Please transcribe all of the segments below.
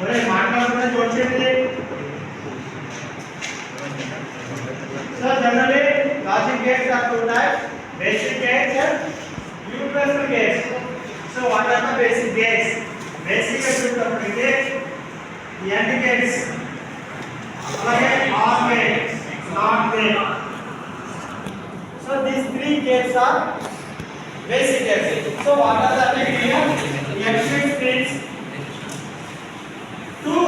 ఒరే మాట్లాడుతున్న చూడండి. So generally logic gates are two types, basic gates and universal gates. So what are the basic gates? Basic gates are the AND gates, again OR gates, NOT gate. So these three gates are basic gates. So what are the here? X means 2.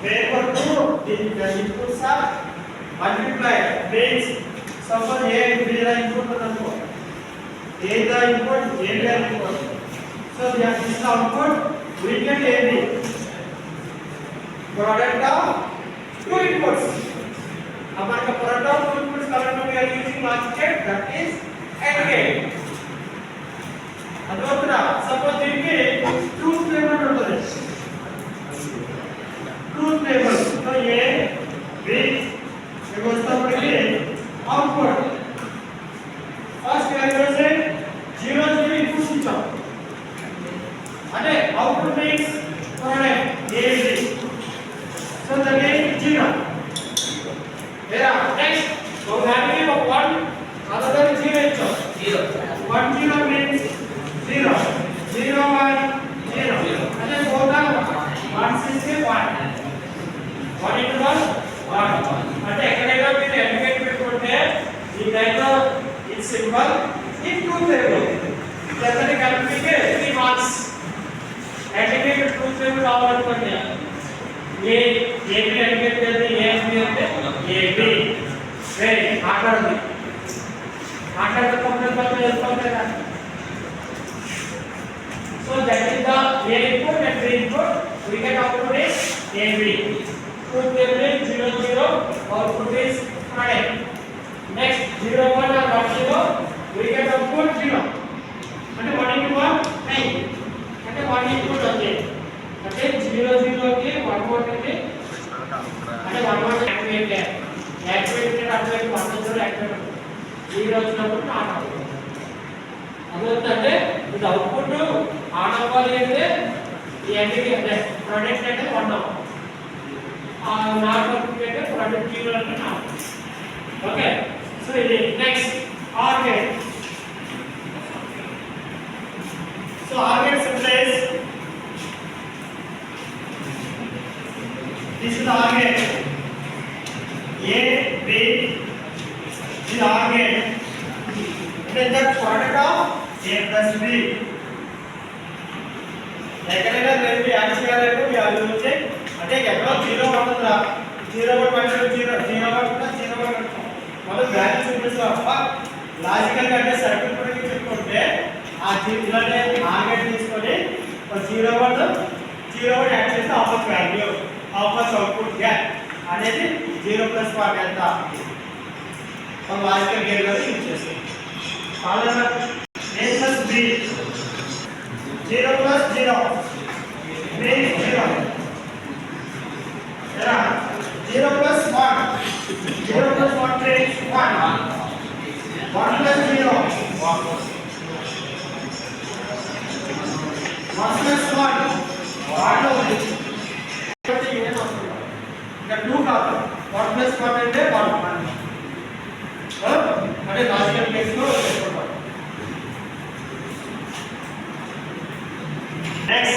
Therefore 2 the inputs are multiplied. Means suppose A and B are input అనుకో. A is the input, A is the input. So this is the output. We get AB. Product of two inputs. Upon the product of two inputs currently we are using logic gate, that is AND gate. అదొకరా suppose దీనికి truth table ఉంటుంది. Truth table so A B వస్తేప్పటికి output first calculation 0 0 inputs ఇచ్చాం అంటే output means product A B so that is 0 వేరా next so value of 1 other than 0 ఇచ్చాం 0 1 0 means 0 0 1 0 అంటే both are 1 6 1 1 into 1 1 అంటే ఎక్కడైనా మీరు ఎండికేట్ పెట్టుకుంటే ఈ టైంలో ఇది symbol in truth table general క్యాలిక్యులేషన్కి 3 మార్క్స్ ఎండికేట్ ట్రూత్ టేబుల్ రావాలనుకోండి ఏ ఏబి ఎండికేట్ చేస్తే ఏబి అంటే ఏబి వెరీ మాట్లాడదు మాట్లాడకపోతే వెళ్ళిపోతుంది కదా. So that is the A input and B input we get output is AB. Truth table is 0 0, output is product. Next 0 1 or 1 0, we get output 0. అంటే 1 into 1 9. అంటే 1 input ఉంది. అంటే 0 0 కి 1 volt ఉంది. అంటే 1 volt యాక్టివేట్ చేయాలి. యాక్టివేట్ అంటే 1 0 activate. 0 వచ్చినప్పుడు ఆన్ అవుతుంది. అదొంటే ఇది అవుట్పుట్ ఆన్ అవ్వాలి అంటే ఈ ఎంటిటీ అంటే ప్రొడక్ట్ అంటే 1 అవ్వాలి. నార్మల్ అంటే ప్రొడక్ట్ 0 అంటే నాట్. ఓకే సో ఇది next or gate. So or gate simplify this is or gate A B is or gate అంటే the product of A plus B. ఎక్కడైనా రెండు యాడ్ చేయాలంటే మీ ఆలోచించే అంటే ఎక్కడో 0 ఉంటుందా 0 1 0 0 0 1 0 1 మనం వాల్యూ చూపిస్తాం లాజికల్ గా అంటే సర్క్యూట్ గురించి చెప్పుకుంటే ఆ జీరోనే టార్గెట్ తీసుకొని 0 1 0 1 యాడ్ చేస్తే of value of output get అనేది 0 ప్లస్ 1 ఎంత మనం లాజికల్ గేట్ లో యూజ్ చేస్తాం. చాలా A plus B 0 plus 0 means 0. Yeah. 0 plus 1. 0 plus 1 means 1. 1 plus 0. 1. 1 plus 1. 1 only. The 2 కాదు 1 plus 1 అంటే 1. అంటే లాజికల్ కేస్ లో చెప్పుకుంటాం. Next